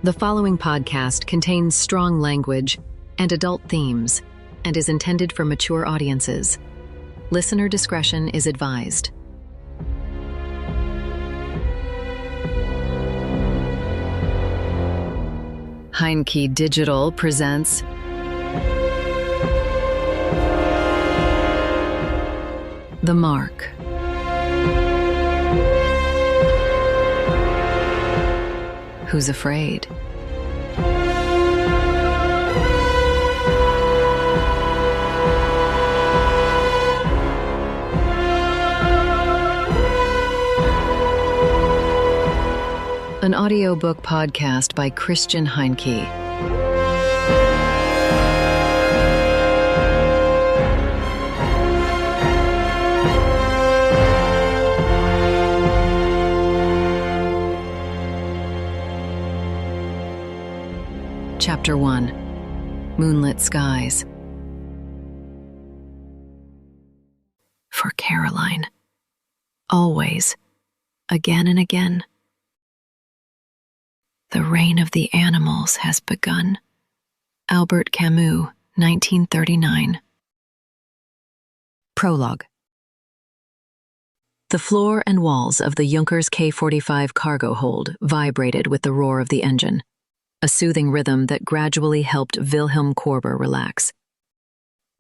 The following podcast contains strong language and adult themes and is intended for mature audiences. Listener discretion is advised. Heinke Digital presents The Mark. Who's afraid? An audiobook podcast by Christian Heinke. Chapter 1. Moonlit Skies. For Caroline. Always. Again and again. The reign of the animals has begun. Albert Camus, 1939. Prologue. The floor and walls of the Junkers K-45 cargo hold vibrated with the roar of the engine, a soothing rhythm that gradually helped Wilhelm Korber relax.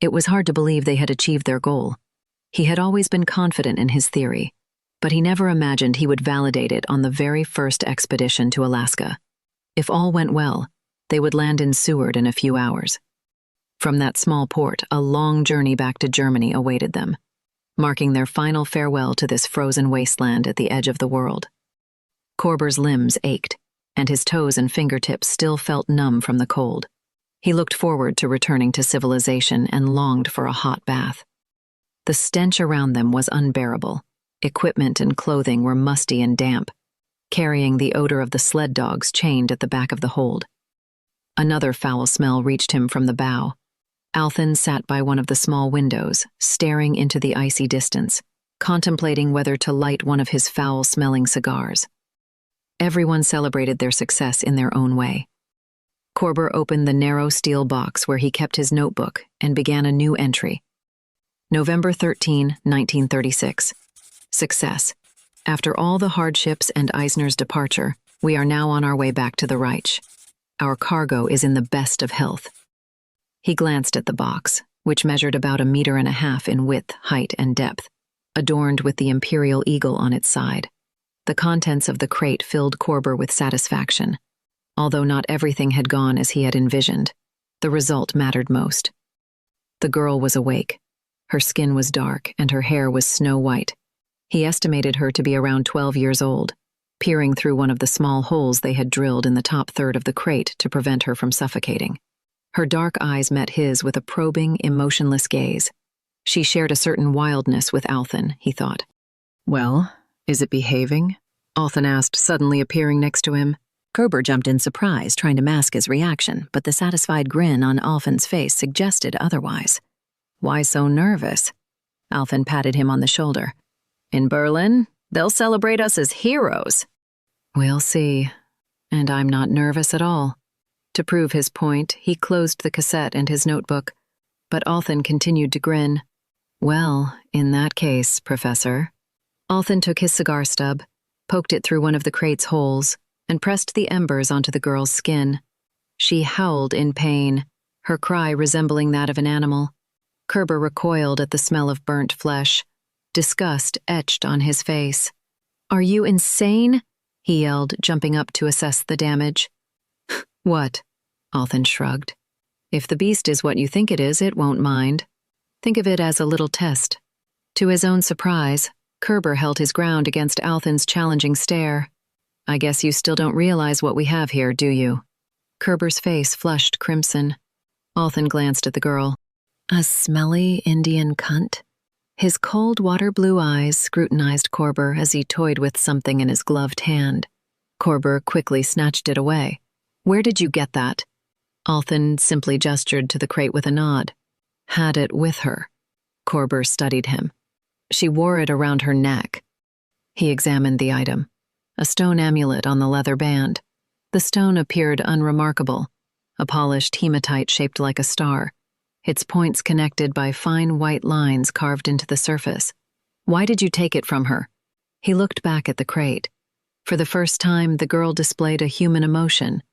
It was hard to believe they had achieved their goal. He had always been confident in his theory, but he never imagined he would validate it on the very first expedition to Alaska. If all went well, they would land in Seward in a few hours. From that small port, a long journey back to Germany awaited them, marking their final farewell to this frozen wasteland at the edge of the world. Korber's limbs ached, and his toes and fingertips still felt numb from the cold. He looked forward to returning to civilization and longed for a hot bath. The stench around them was unbearable. Equipment and clothing were musty and damp, carrying the odor of the sled dogs chained at the back of the hold. Another foul smell reached him from the bow. Althyn sat by one of the small windows, staring into the icy distance, contemplating whether to light one of his foul-smelling cigars. Everyone celebrated their success in their own way. Korber opened the narrow steel box where he kept his notebook and began a new entry. November 13, 1936. Success. After all the hardships and Eisner's departure, we are now on our way back to the Reich. Our cargo is in the best of health. He glanced at the box, which measured about 1.5 meters in width, height, and depth, adorned with the imperial eagle on its side. The contents of the crate filled Korber with satisfaction. Although not everything had gone as he had envisioned, the result mattered most. The girl was awake. Her skin was dark and her hair was snow white. He estimated her to be around 12 years old, peering through one of the small holes they had drilled in the top third of the crate to prevent her from suffocating. Her dark eyes met his with a probing, emotionless gaze. She shared a certain wildness with Althyn, he thought. Well, is it behaving? Althyn asked, suddenly appearing next to him. Korber jumped in surprise, trying to mask his reaction, but the satisfied grin on Althyn's face suggested otherwise. Why so nervous? Althyn patted him on the shoulder. In Berlin, they'll celebrate us as heroes. We'll see. And I'm not nervous at all. To prove his point, he closed the cassette and his notebook, but Althyn continued to grin. Well, in that case, Professor. Althyn took his cigar stub, poked it through one of the crate's holes, and pressed the embers onto the girl's skin. She howled in pain, her cry resembling that of an animal. Korber recoiled at the smell of burnt flesh. Disgust etched on his face. Are you insane? He yelled, jumping up to assess the damage. What? Althyn shrugged. If the beast is what you think it won't mind. Think of it as a little test. To his own surprise, Korber held his ground against Althyn's challenging stare. I guess you still don't realize what we have here, do you? Kerber's face flushed crimson. Althyn glanced at the girl. A smelly Indian cunt? His cold water-blue eyes scrutinized Korber as he toyed with something in his gloved hand. Korber quickly snatched it away. Where did you get that? Althyn simply gestured to the crate with a nod. Had it with her. Korber studied him. She wore it around her neck. He examined the item. A stone amulet on the leather band. The stone appeared unremarkable, a polished hematite shaped like a star, its points connected by fine white lines carved into the surface. "Why did you take it from her?" He looked back at the crate. For the first time, the girl displayed a human emotion.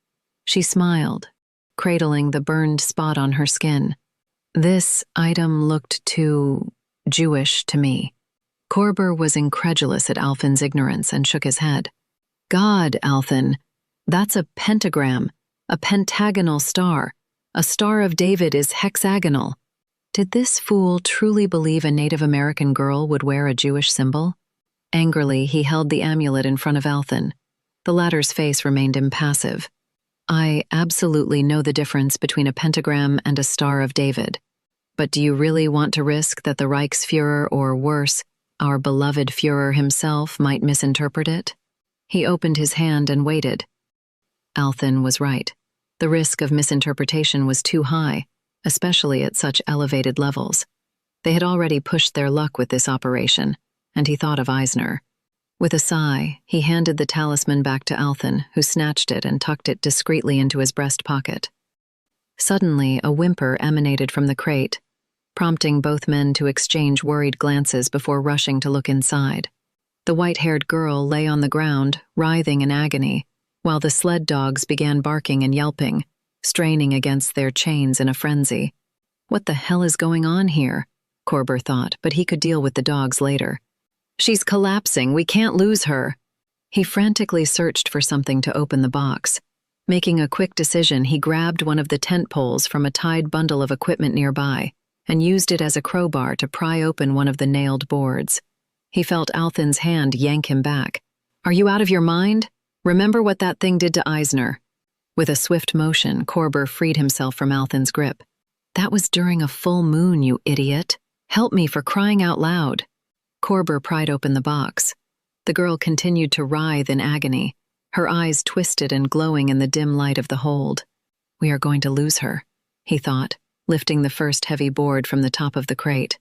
She smiled, cradling the burned spot on her skin. "This item looked too Jewish to me." Korber was incredulous at Alphen's ignorance and shook his head. "God, Alphen, that's a pentagram, a pentagonal star. A Star of David is hexagonal." Did this fool truly believe a Native American girl would wear a Jewish symbol? Angrily, he held the amulet in front of Alphen. The latter's face remained impassive. "I absolutely know the difference between a pentagram and a Star of David. But do you really want to risk that the Reichsfuhrer, or worse, our beloved Führer himself, might misinterpret it?" He opened his hand and waited. Alphen was right. The risk of misinterpretation was too high, especially at such elevated levels. They had already pushed their luck with this operation, and he thought of Eisner. With a sigh, he handed the talisman back to Alphen, who snatched it and tucked it discreetly into his breast pocket. Suddenly, a whimper emanated from the crate, prompting both men to exchange worried glances before rushing to look inside. The white-haired girl lay on the ground, writhing in agony, while the sled dogs began barking and yelping, straining against their chains in a frenzy. What the hell is going on here? Korber thought, but he could deal with the dogs later. "She's collapsing, we can't lose her." He frantically searched for something to open the box. Making a quick decision, he grabbed one of the tent poles from a tied bundle of equipment nearby and used it as a crowbar to pry open one of the nailed boards. He felt Alphen's hand yank him back. "Are you out of your mind? Remember what that thing did to Eisner." With a swift motion, Korber freed himself from Alphen's grip. "That was during a full moon, you idiot. Help me, for crying out loud." Korber pried open the box. The girl continued to writhe in agony, her eyes twisted and glowing in the dim light of the hold. "We are going to lose her," he thought, lifting the first heavy board from the top of the crate.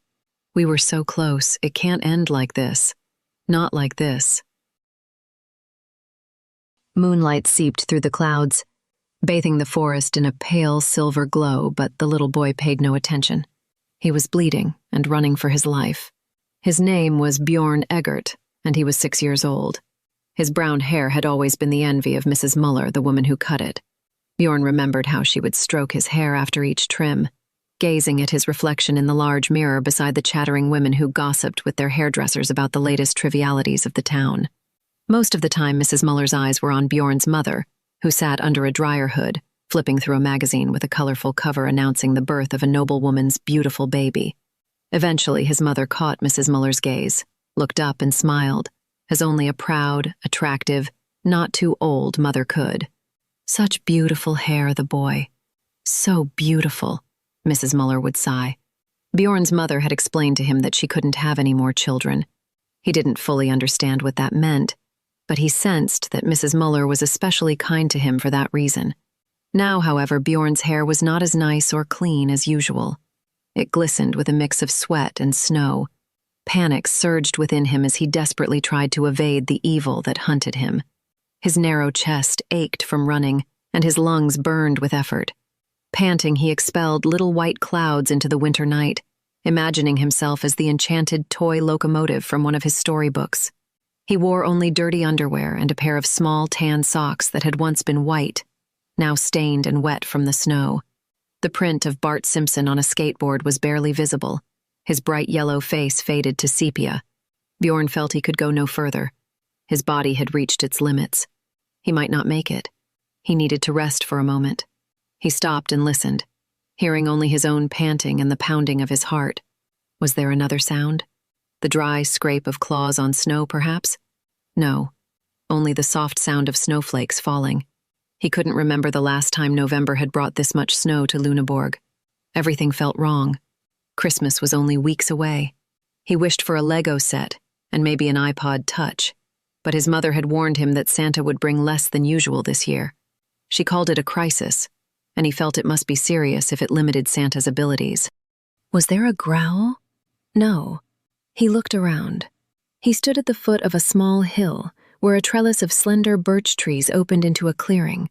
"We were so close, it can't end like this. Not like this." Moonlight seeped through the clouds, bathing the forest in a pale silver glow, but the little boy paid no attention. He was bleeding and running for his life. His name was Björn Eggert, and he was 6 years old. His brown hair had always been the envy of Mrs. Muller, the woman who cut it. Björn remembered how she would stroke his hair after each trim, gazing at his reflection in the large mirror beside the chattering women who gossiped with their hairdressers about the latest trivialities of the town. Most of the time, Mrs. Muller's eyes were on Björn's mother, who sat under a dryer hood, flipping through a magazine with a colorful cover announcing the birth of a noblewoman's beautiful baby. Eventually, his mother caught Mrs. Muller's gaze, looked up and smiled, as only a proud, attractive, not too old mother could. "Such beautiful hair, the boy. So beautiful," Mrs. Muller would sigh. Björn's mother had explained to him that she couldn't have any more children. He didn't fully understand what that meant, but he sensed that Mrs. Muller was especially kind to him for that reason. Now, however, Björn's hair was not as nice or clean as usual. It glistened with a mix of sweat and snow. Panic surged within him as he desperately tried to evade the evil that hunted him. His narrow chest ached from running, and his lungs burned with effort. Panting, he expelled little white clouds into the winter night, imagining himself as the enchanted toy locomotive from one of his storybooks. He wore only dirty underwear and a pair of small tan socks that had once been white, now stained and wet from the snow. The print of Bart Simpson on a skateboard was barely visible. His bright yellow face faded to sepia. Björn felt he could go no further. His body had reached its limits. He might not make it. He needed to rest for a moment. He stopped and listened, hearing only his own panting and the pounding of his heart. Was there another sound? The dry scrape of claws on snow, perhaps? No, only the soft sound of snowflakes falling. He couldn't remember the last time November had brought this much snow to Lüneburg. Everything felt wrong. Christmas was only weeks away. He wished for a Lego set and maybe an iPod Touch, but his mother had warned him that Santa would bring less than usual this year. She called it a crisis, and he felt it must be serious if it limited Santa's abilities. Was there a growl? No. He looked around. He stood at the foot of a small hill, where a trellis of slender birch trees opened into a clearing.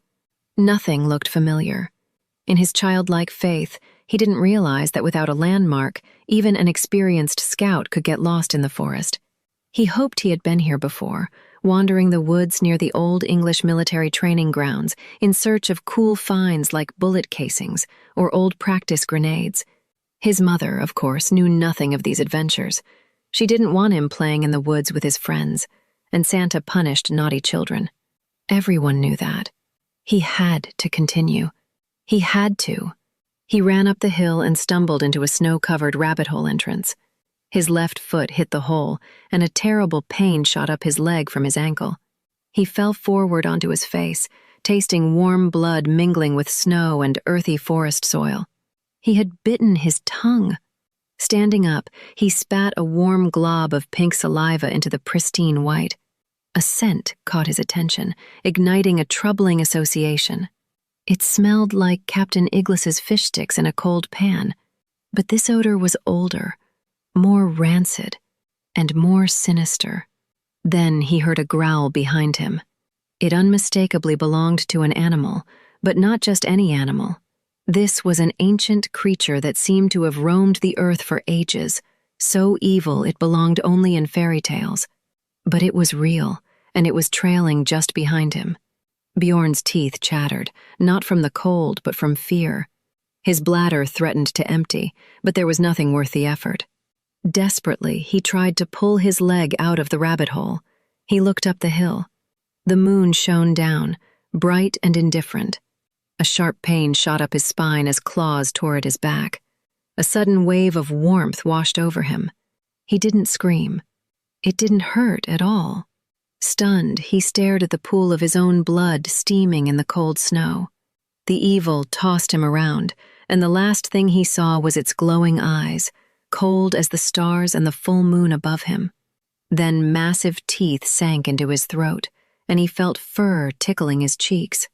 Nothing looked familiar. In his childlike faith, he didn't realize that without a landmark, even an experienced scout could get lost in the forest. He hoped he had been here before, wandering the woods near the old English military training grounds in search of cool finds like bullet casings or old practice grenades. His mother, of course, knew nothing of these adventures. She didn't want him playing in the woods with his friends, and Santa punished naughty children. Everyone knew that. He had to continue. He had to. He ran up the hill and stumbled into a snow-covered rabbit hole entrance. His left foot hit the hole, and a terrible pain shot up his leg from his ankle. He fell forward onto his face, tasting warm blood mingling with snow and earthy forest soil. He had bitten his tongue. Standing up, he spat a warm glob of pink saliva into the pristine white. A scent caught his attention, igniting a troubling association. It smelled like Captain Iglis's fish sticks in a cold pan, but this odor was older, more rancid, and more sinister. Then he heard a growl behind him. It unmistakably belonged to an animal, but not just any animal. This was an ancient creature that seemed to have roamed the earth for ages, so evil it belonged only in fairy tales. But it was real, and it was trailing just behind him. Bjorn's teeth chattered, not from the cold, but from fear. His bladder threatened to empty, but there was nothing worth the effort. Desperately, he tried to pull his leg out of the rabbit hole. He looked up the hill. The moon shone down, bright and indifferent. A sharp pain shot up his spine as claws tore at his back. A sudden wave of warmth washed over him. He didn't scream. It didn't hurt at all. Stunned, he stared at the pool of his own blood steaming in the cold snow. The evil tossed him around, and the last thing he saw was its glowing eyes, cold as the stars and the full moon above him. Then massive teeth sank into his throat, and he felt fur tickling his cheeks.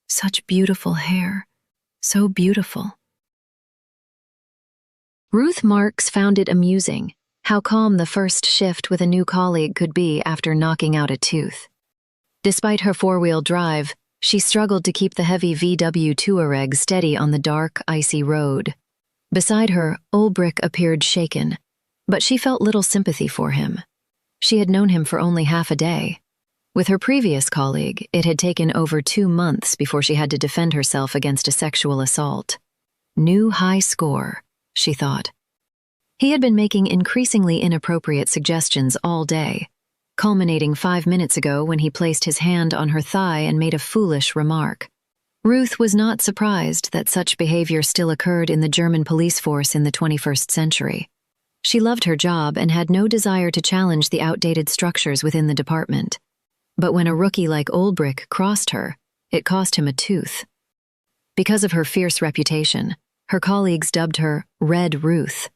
Such beautiful hair. So beautiful. Ruth Marx found it amusing how calm the first shift with a new colleague could be after knocking out a tooth. Despite her four-wheel drive, she struggled to keep the heavy VW Touareg steady on the dark, icy road. Beside her, Ulbrich appeared shaken, but she felt little sympathy for him. She had known him for only half a day. With her previous colleague, it had taken over 2 months before she had to defend herself against a sexual assault. New high score, she thought. He had been making increasingly inappropriate suggestions all day, culminating 5 minutes ago when he placed his hand on her thigh and made a foolish remark. Ruth was not surprised that such behavior still occurred in the German police force in the 21st century. She loved her job and had no desire to challenge the outdated structures within the department. But when a rookie like Ulbrich crossed her, it cost him a tooth. Because of her fierce reputation, her colleagues dubbed her Red Ruth.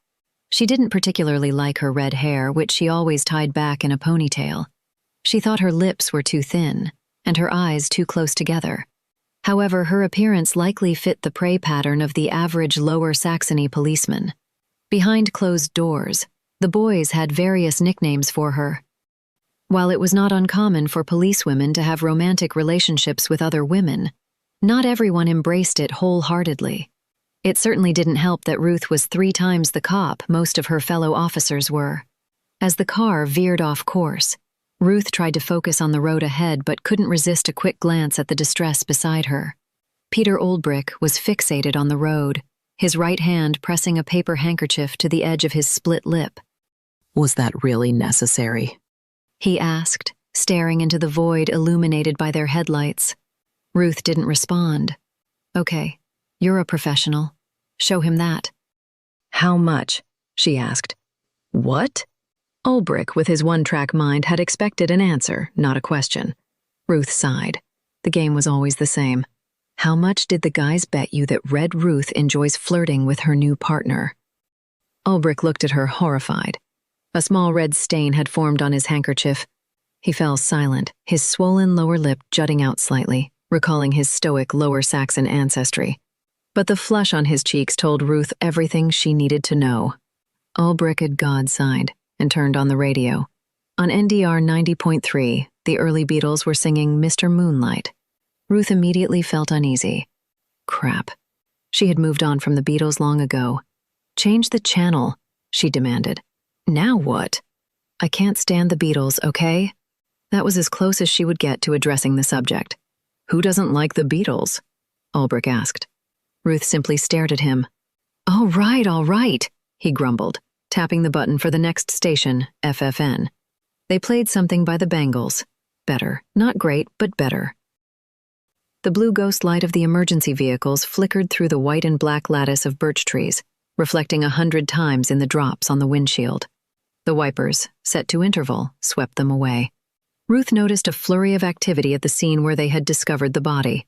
She didn't particularly like her red hair, which she always tied back in a ponytail. She thought her lips were too thin, and her eyes too close together. However, her appearance likely fit the prey pattern of the average Lower Saxony policeman. Behind closed doors, the boys had various nicknames for her. While it was not uncommon for policewomen to have romantic relationships with other women, not everyone embraced it wholeheartedly. It certainly didn't help that Ruth was 3 times the cop most of her fellow officers were. As the car veered off course, Ruth tried to focus on the road ahead but couldn't resist a quick glance at the distress beside her. Peter Ulbrich was fixated on the road, his right hand pressing a paper handkerchief to the edge of his split lip. "Was that really necessary?" he asked, staring into the void illuminated by their headlights. Ruth didn't respond. "Okay, you're a professional. Show him that." "How much?" she asked. "What?" Ulbrich, with his one-track mind, had expected an answer, not a question. Ruth sighed. The game was always the same. How much did the guys bet you that Red Ruth enjoys flirting with her new partner? Ulbrich looked at her, horrified. A small red stain had formed on his handkerchief. He fell silent, his swollen lower lip jutting out slightly, recalling his stoic Lower Saxon ancestry. But the flush on his cheeks told Ruth everything she needed to know. Ulbrich had God-sighed and turned on the radio. On NDR 90.3, The early Beatles were singing Mr. Moonlight. Ruth immediately felt uneasy. Crap. She had moved on from the Beatles long ago. Change the channel, she demanded. Now what? I can't stand the Beatles, okay? That was as close as she would get to addressing the subject. Who doesn't like the Beatles? Ulbrich asked. Ruth simply stared at him. All right, he grumbled, tapping the button for the next station, FFN. They played something by the Bangles. Better. Not great, but better. The blue ghost light of the emergency vehicles flickered through the white and black lattice of birch trees, reflecting 100 times in the drops on the windshield. The wipers, set to interval, swept them away. Ruth noticed a flurry of activity at the scene where they had discovered the body.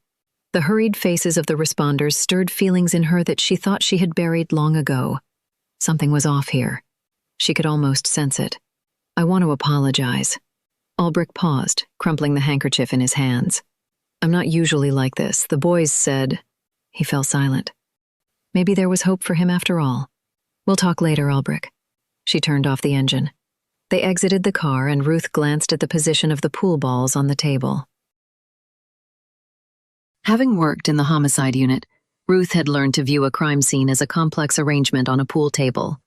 The hurried faces of the responders stirred feelings in her that she thought she had buried long ago. Something was off here. She could almost sense it. I want to apologize. Ulbrich paused, crumpling the handkerchief in his hands. I'm not usually like this. The boys said... He fell silent. Maybe there was hope for him after all. We'll talk later, Ulbrich. She turned off the engine. They exited the car and Ruth glanced at the position of the pool balls on the table. Having worked in the homicide unit, Ruth had learned to view a crime scene as a complex arrangement on a pool table.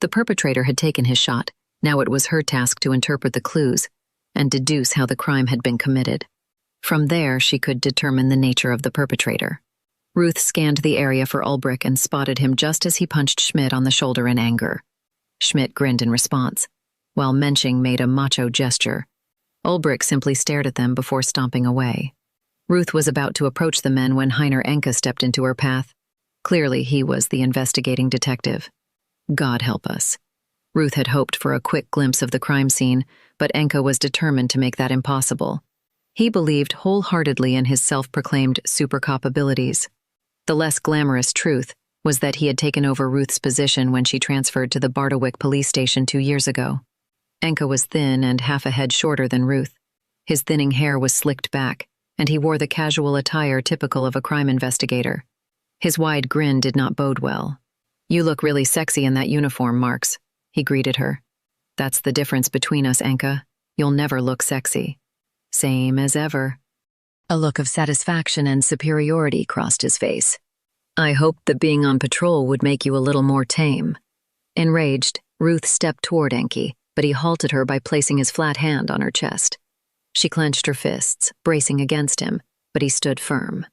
The perpetrator had taken his shot. Now it was her task to interpret the clues and deduce how the crime had been committed. From there, she could determine the nature of the perpetrator. Ruth scanned the area for Ulbrich and spotted him just as he punched Schmidt on the shoulder in anger. Schmidt grinned in response, while Mensching made a macho gesture. Ulbrich simply stared at them before stomping away. Ruth was about to approach the men when Heiner Enke stepped into her path. Clearly, he was the investigating detective. God help us. Ruth had hoped for a quick glimpse of the crime scene, but Enke was determined to make that impossible. He believed wholeheartedly in his self-proclaimed super-cop abilities. The less glamorous truth was that he had taken over Ruth's position when she transferred to the Bardowick police station 2 years ago. Enke was thin and half a head shorter than Ruth. His thinning hair was slicked back, and he wore the casual attire typical of a crime investigator. His wide grin did not bode well. You look really sexy in that uniform, Marx, he greeted her. That's the difference between us, Enke. You'll never look sexy. Same as ever. A look of satisfaction and superiority crossed his face. I hoped that being on patrol would make you a little more tame. Enraged, Ruth stepped toward Enke, but he halted her by placing his flat hand on her chest. She clenched her fists, bracing against him, but he stood firm.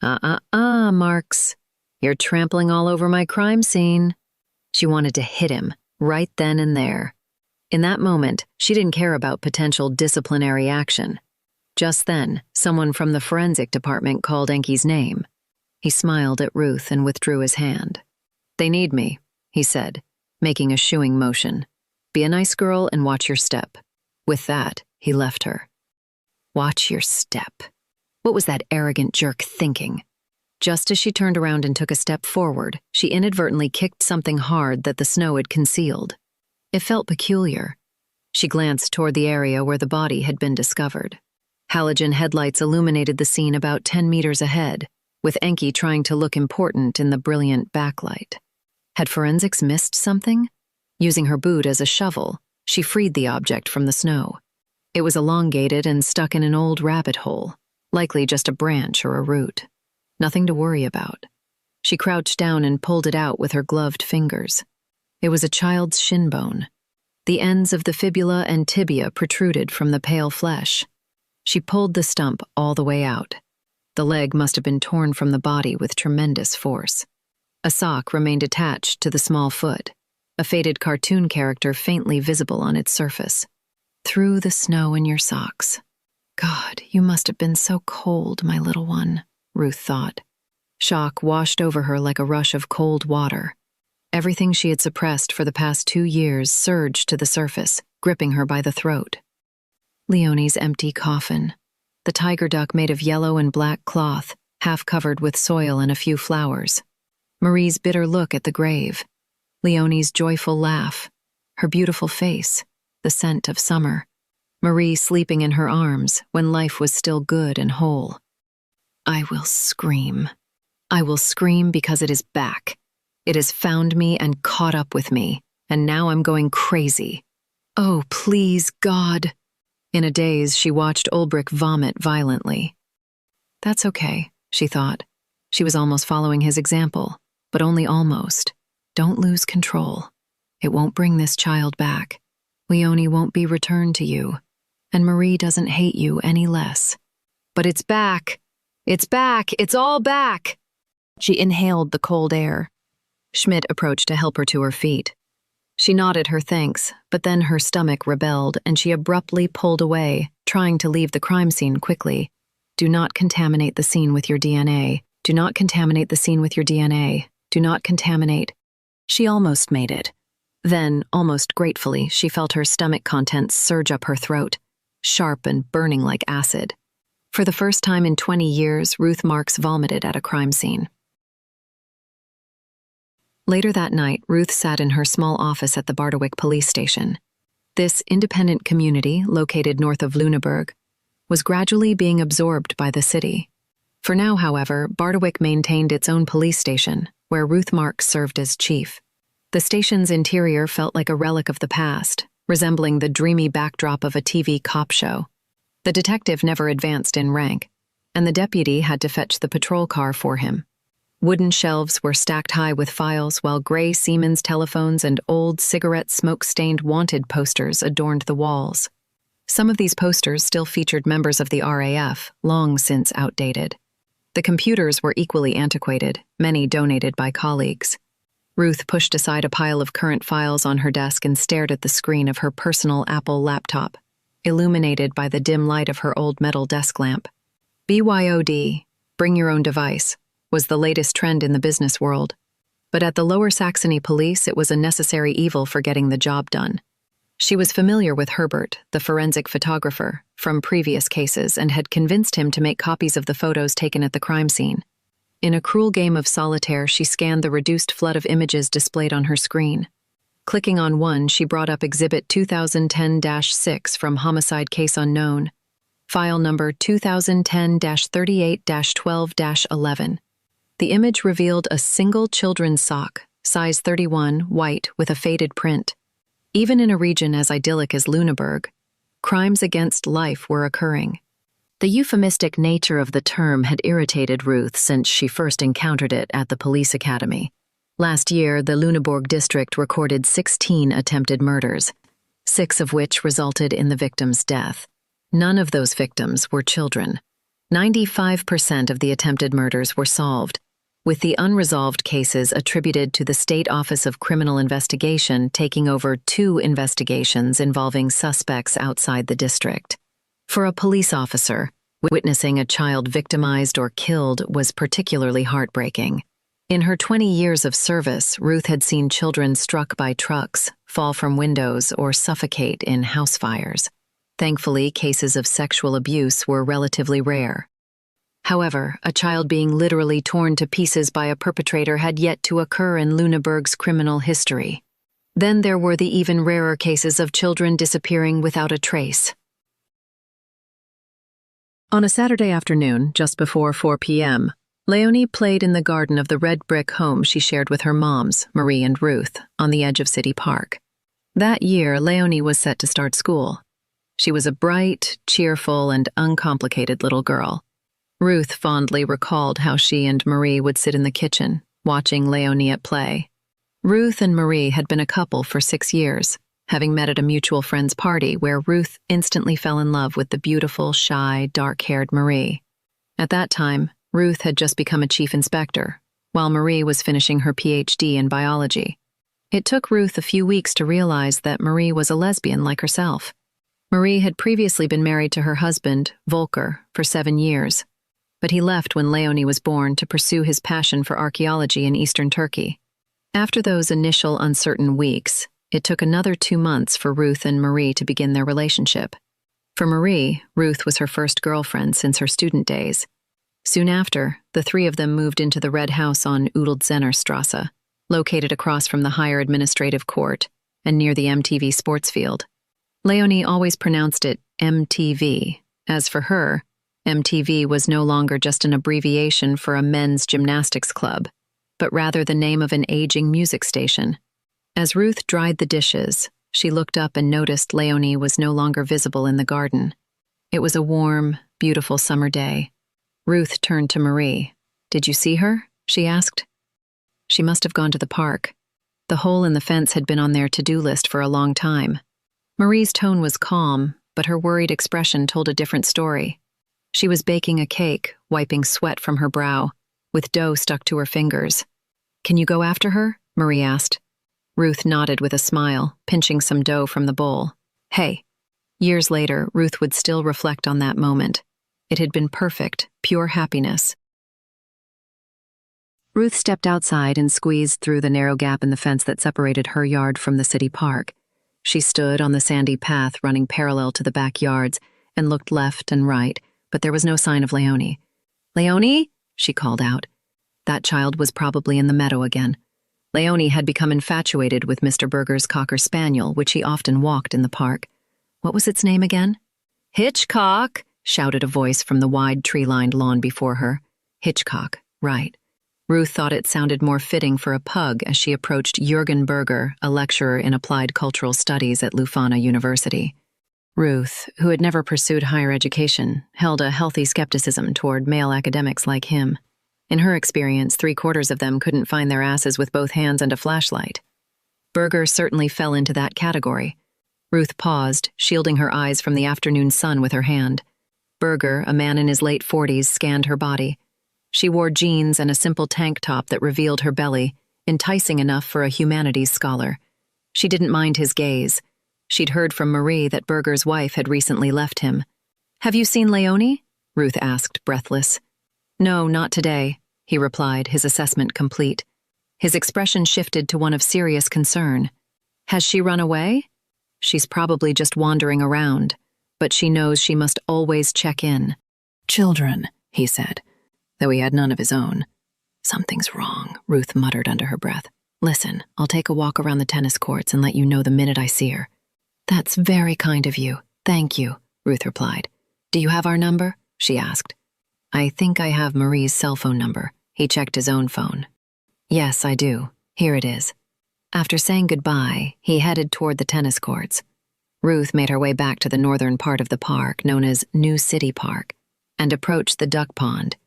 Marx. You're trampling all over my crime scene. She wanted to hit him, right then and there. In that moment, she didn't care about potential disciplinary action. Just then, someone from the forensic department called Enke's name. He smiled at Ruth and withdrew his hand. They need me, he said, making a shooing motion. Be a nice girl and watch your step. With that, he left her. Watch your step. What was that arrogant jerk thinking? Just as she turned around and took a step forward, she inadvertently kicked something hard that the snow had concealed. It felt peculiar. She glanced toward the area where the body had been discovered. Halogen headlights illuminated the scene about 10 meters ahead, with Enke trying to look important in the brilliant backlight. Had forensics missed something? Using her boot as a shovel, she freed the object from the snow. It was elongated and stuck in an old rabbit hole, likely just a branch or a root. Nothing to worry about. She crouched down and pulled it out with her gloved fingers. It was a child's shin bone. The ends of the fibula and tibia protruded from the pale flesh. She pulled the stump all the way out. The leg must have been torn from the body with tremendous force. A sock remained attached to the small foot, a faded cartoon character faintly visible on its surface. Through the snow in your socks. God, you must have been so cold, my little one, Ruth thought. Shock washed over her like a rush of cold water. Everything she had suppressed for the past 2 years surged to the surface, gripping her by the throat. Leonie's empty coffin. The tiger duck made of yellow and black cloth, half covered with soil and a few flowers. Marie's bitter look at the grave. Leonie's joyful laugh. Her beautiful face. The scent of summer. Marie sleeping in her arms when life was still good and whole. I will scream. I will scream because it is back. It has found me and caught up with me, and now I'm going crazy. Oh, please, God. In a daze, she watched Ulbrich vomit violently. That's okay, she thought. She was almost following his example, but only almost. Don't lose control. It won't bring this child back. Leonie won't be returned to you, and Marie doesn't hate you any less. But it's back! It's back! It's all back! She inhaled the cold air. Schmidt approached to help her to her feet. She nodded her thanks, but then her stomach rebelled and she abruptly pulled away, trying to leave the crime scene quickly. Do not contaminate the scene with your DNA. Do not contaminate the scene with your DNA. Do not contaminate. She almost made it. Then, almost gratefully, she felt her stomach contents surge up her throat, sharp and burning like acid. For the first time in 20 years, Ruth Marx vomited at a crime scene. Later that night, Ruth sat in her small office at the Bardewick police station. This independent community, located north of Lüneburg, was gradually being absorbed by the city. For now, however, Bardewick maintained its own police station, where Ruth Marx served as chief. The station's interior felt like a relic of the past, resembling the dreamy backdrop of a TV cop show. The detective never advanced in rank, and the deputy had to fetch the patrol car for him. Wooden shelves were stacked high with files, while gray Siemens telephones and old cigarette smoke-stained wanted posters adorned the walls. Some of these posters still featured members of the RAF, long since outdated. The computers were equally antiquated, many donated by colleagues. Ruth pushed aside a pile of current files on her desk and stared at the screen of her personal Apple laptop, illuminated by the dim light of her old metal desk lamp. BYOD, bring your own device, was the latest trend in the business world. But at the Lower Saxony police, it was a necessary evil for getting the job done. She was familiar with Herbert, the forensic photographer, from previous cases and had convinced him to make copies of the photos taken at the crime scene. In a cruel game of solitaire, she scanned the reduced flood of images displayed on her screen. Clicking on one, she brought up Exhibit 2010-6 from Homicide Case Unknown, file number 2010-38-12-11. The image revealed a single children's sock, size 31, white, with a faded print. Even in a region as idyllic as Lüneburg, crimes against life were occurring. The euphemistic nature of the term had irritated Ruth since she first encountered it at the police academy. Last year, the Lüneburg district recorded 16 attempted murders, 6 of which resulted in the victim's death. None of those victims were children. 95% of the attempted murders were solved, with the unresolved cases attributed to the State Office of Criminal Investigation taking over 2 investigations involving suspects outside the district. For a police officer, witnessing a child victimized or killed was particularly heartbreaking. In her 20 years of service, Ruth had seen children struck by trucks, fall from windows, or suffocate in house fires. Thankfully, cases of sexual abuse were relatively rare. However, a child being literally torn to pieces by a perpetrator had yet to occur in Lüneburg's criminal history. Then there were the even rarer cases of children disappearing without a trace. On a Saturday afternoon, just before 4 p.m., Leonie played in the garden of the red brick home she shared with her moms, Marie and Ruth, on the edge of City Park. That year, Leonie was set to start school. She was a bright, cheerful, and uncomplicated little girl. Ruth fondly recalled how she and Marie would sit in the kitchen, watching Leonie at play. Ruth and Marie had been a couple for 6 years, having met at a mutual friend's party where Ruth instantly fell in love with the beautiful, shy, dark-haired Marie. At that time, Ruth had just become a chief inspector, while Marie was finishing her PhD in biology. It took Ruth a few weeks to realize that Marie was a lesbian like herself. Marie had previously been married to her husband, Volker, for 7 years, but he left when Leonie was born to pursue his passion for archaeology in eastern Turkey. After those initial uncertain weeks, it took another 2 months for Ruth and Marie to begin their relationship. For Marie, Ruth was her first girlfriend since her student days. Soon after, the 3 of them moved into the red house on Udelzenerstrasse, located across from the higher administrative court and near the MTV sports field. Leonie always pronounced it MTV. As for her, MTV was no longer just an abbreviation for a men's gymnastics club, but rather the name of an aging music station. As Ruth dried the dishes, She looked up and noticed Leonie was no longer visible in the garden. It was a warm, beautiful summer day. Ruth turned to Marie. "Did you see her?" she asked. "She must have gone to the park. The hole in the fence had been on their to-do list for a long time." Marie's tone was calm, but her worried expression told a different story. She was baking a cake, wiping sweat from her brow, with dough stuck to her fingers. "Can you go after her?" Marie asked. Ruth nodded with a smile, pinching some dough from the bowl. "Hey." Years later, Ruth would still reflect on that moment. It had been perfect, pure happiness. Ruth stepped outside and squeezed through the narrow gap in the fence that separated her yard from the city park. She stood on the sandy path running parallel to the backyards and looked left and right, but there was no sign of Leonie. "Leonie?" she called out. That child was probably in the meadow again. Leonie had become infatuated with Mr. Berger's Cocker Spaniel, which he often walked in the park. What was its name again? "Hitchcock!" shouted a voice from the wide tree-lined lawn before her. Hitchcock, right. Ruth thought it sounded more fitting for a pug as she approached Jürgen Berger, a lecturer in applied cultural studies at Leuphana University. Ruth, who had never pursued higher education, held a healthy skepticism toward male academics like him. In her experience, 3/4 of them couldn't find their asses with both hands and a flashlight. Berger certainly fell into that category. Ruth paused, shielding her eyes from the afternoon sun with her hand. Berger, a man in his late 40s, scanned her body. She wore jeans and a simple tank top that revealed her belly, enticing enough for a humanities scholar. She didn't mind his gaze. She'd heard from Marie that Berger's wife had recently left him. "Have you seen Leonie?" Ruth asked, breathless. "No, not today," he replied, his assessment complete. His expression shifted to one of serious concern. "Has she run away?" "She's probably just wandering around, but she knows she must always check in." "Children," he said, though he had none of his own. "Something's wrong," Ruth muttered under her breath. "Listen, I'll take a walk around the tennis courts and let you know the minute I see her." "That's very kind of you. Thank you," Ruth replied. "Do you have our number?" she asked. "I think I have Marie's cell phone number." He checked his own phone. "Yes, I do. Here it is." After saying goodbye, he headed toward the tennis courts. Ruth made her way back to the northern part of the park, known as New City Park, and approached the duck pond.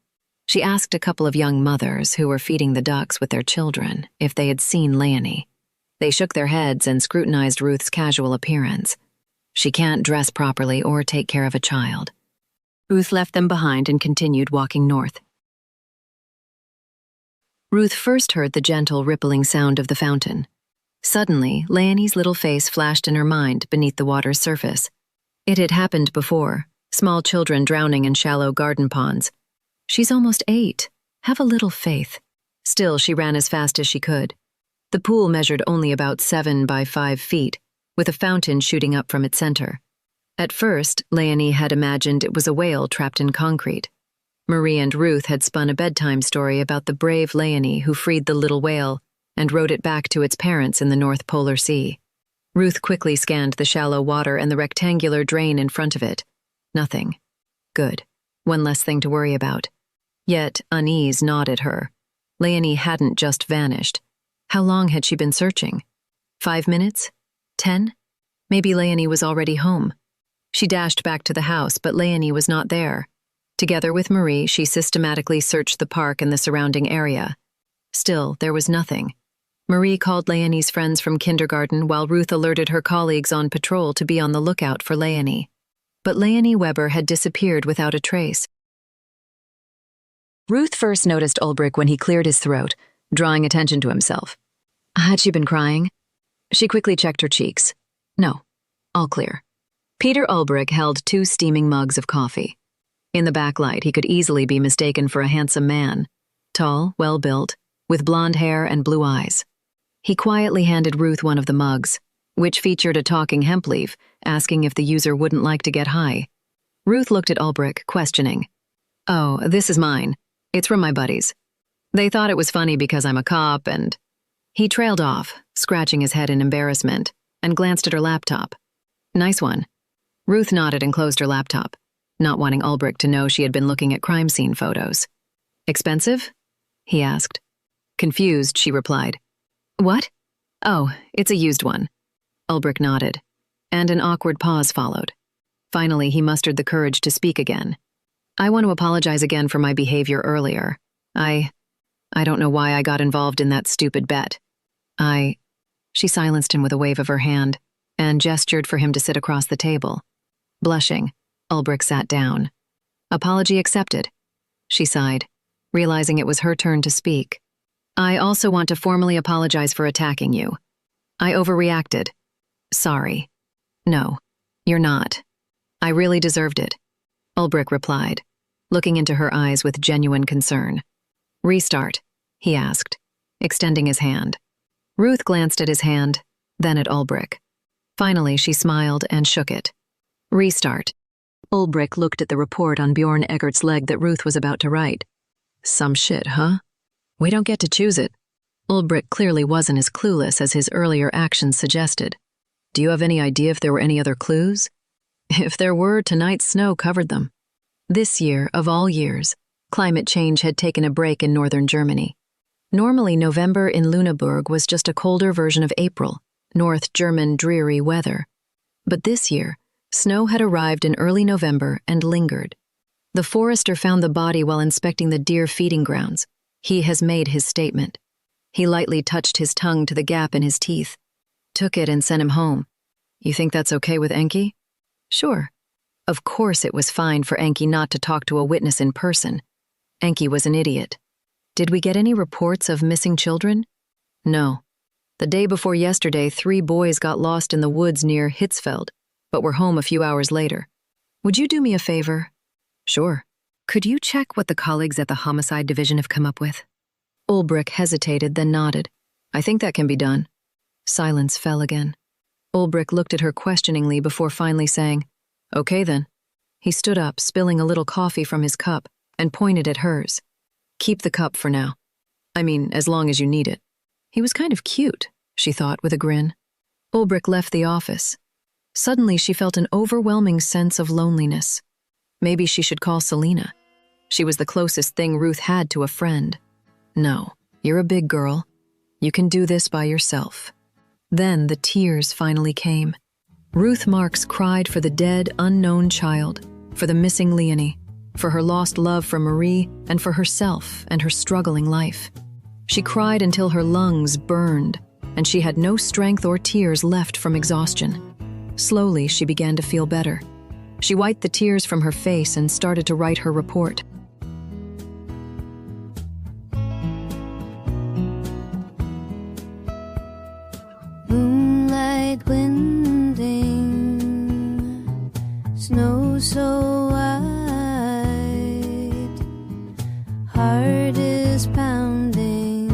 She asked a couple of young mothers who were feeding the ducks with their children if they had seen Leonie. They shook their heads and scrutinized Ruth's casual appearance. She can't dress properly or take care of a child. Ruth left them behind and continued walking north. Ruth first heard the gentle, rippling sound of the fountain. Suddenly, Leonie's little face flashed in her mind beneath the water's surface. It had happened before, small children drowning in shallow garden ponds. She's almost 8. Have a little faith. Still, she ran as fast as she could. The pool measured only about 7 by 5 feet, with a fountain shooting up from its center. At first, Leonie had imagined it was a whale trapped in concrete. Marie and Ruth had spun a bedtime story about the brave Leonie who freed the little whale and rowed it back to its parents in the North Polar Sea. Ruth quickly scanned the shallow water and the rectangular drain in front of it. Nothing. Good. One less thing to worry about. Yet unease gnawed at her. Leonie hadn't just vanished. How long had she been searching? 5 minutes? 10? Maybe Leonie was already home. She dashed back to the house, but Leonie was not there. Together with Marie, she systematically searched the park and the surrounding area. Still, there was nothing. Marie called Leonie's friends from kindergarten while Ruth alerted her colleagues on patrol to be on the lookout for Leonie. But Leonie Weber had disappeared without a trace. Ruth first noticed Ulbrich when he cleared his throat, drawing attention to himself. Had she been crying? She quickly checked her cheeks. No, all clear. Peter Ulbrich held 2 steaming mugs of coffee. In the backlight, he could easily be mistaken for a handsome man, tall, well-built, with blonde hair and blue eyes. He quietly handed Ruth one of the mugs, which featured a talking hemp leaf, asking if the user wouldn't like to get high. Ruth looked at Ulbrich, questioning. "Oh, this is mine. It's from my buddies. They thought it was funny because I'm a cop and—" He trailed off, scratching his head in embarrassment, and glanced at her laptop. "Nice one." Ruth nodded and closed her laptop, not wanting Ulbrich to know she had been looking at crime scene photos. "Expensive?" he asked. Confused, she replied. "What? Oh, it's a used one." Ulbrich nodded, and an awkward pause followed. Finally, he mustered the courage to speak again. I want to apologize again for my behavior earlier. I don't know why I got involved in that stupid bet. She silenced him with a wave of her hand and gestured for him to sit across the table. Blushing, Ulbrich sat down. Apology accepted, she sighed, realizing it was her turn to speak. I also want to formally apologize for attacking you. I overreacted. Sorry. No, you're not. I really deserved it, Ulbrich replied, looking into her eyes with genuine concern. Restart, he asked, extending his hand. Ruth glanced at his hand, then at Ulbrich. Finally, she smiled and shook it. Restart. Ulbrich looked at the report on Björn Eggert's leg that Ruth was about to write. Some shit, huh? We don't get to choose it. Ulbrich clearly wasn't as clueless as his earlier actions suggested. Do you have any idea if there were any other clues? If there were, tonight's snow covered them. This year, of all years, climate change had taken a break in northern Germany. Normally, November in Lüneburg was just a colder version of April, North German dreary weather. But this year, snow had arrived in early November and lingered. The forester found the body while inspecting the deer feeding grounds. He has made his statement. He lightly touched his tongue to the gap in his teeth, took it and sent him home. You think that's okay with Enki? Sure. Of course it was fine for Enki not to talk to a witness in person. Enki was an idiot. Did we get any reports of missing children? No. The day before yesterday, 3 boys got lost in the woods near Hitzfeld, but were home a few hours later. Would you do me a favor? Sure. Could you check what the colleagues at the homicide division have come up with? Ulbrich hesitated, then nodded. I think that can be done. Silence fell again. Ulbrich looked at her questioningly before finally saying, Okay then. He stood up, spilling a little coffee from his cup, and pointed at hers. Keep the cup for now. I mean, as long as you need it. He was kind of cute, she thought with a grin. Ulbrich left the office. Suddenly she felt an overwhelming sense of loneliness. Maybe she should call Selena. She was the closest thing Ruth had to a friend. No, you're a big girl. You can do this by yourself. Then the tears finally came. Ruth Marx cried for the dead, unknown child, for the missing Leonie, for her lost love for Marie, and for herself and her struggling life. She cried until her lungs burned, and she had no strength or tears left from exhaustion. Slowly, she began to feel better. She wiped the tears from her face and started to write her report. Moonlight winding, snow so white, heart is pounding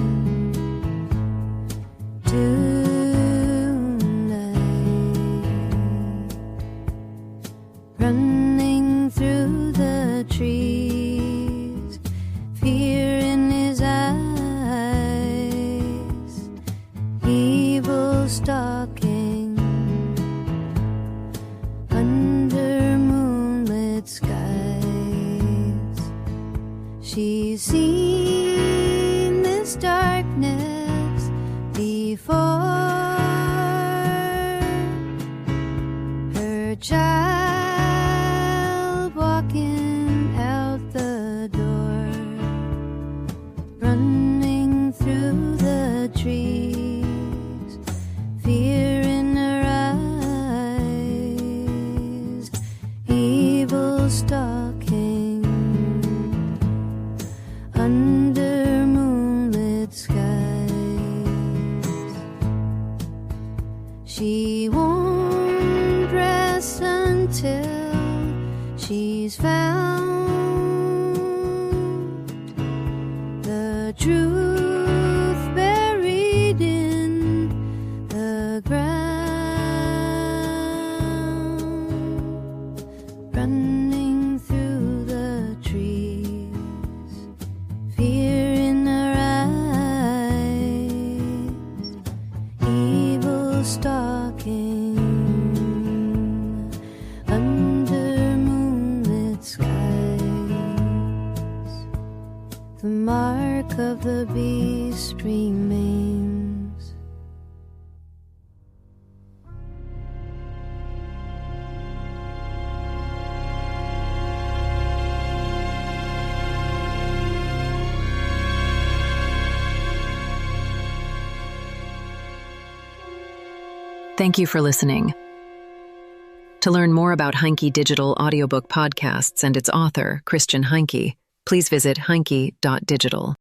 tonight, running through the trees, fear in his eyes, evil stalking under moonlit skies. She's seen this darkness before. Her child walking out the door, running through the trees, fear in her eyes, evil stalking under moonlit skies. She won't rest until she's found the truth buried in the ground, running through the trees, fear in her eyes, evil stalking under moonlit skies. The mark of the beast remains. Thank you for listening. To learn more about Heinke Digital Audiobook Podcasts and its author, Christian Heinke, please visit heinke.digital.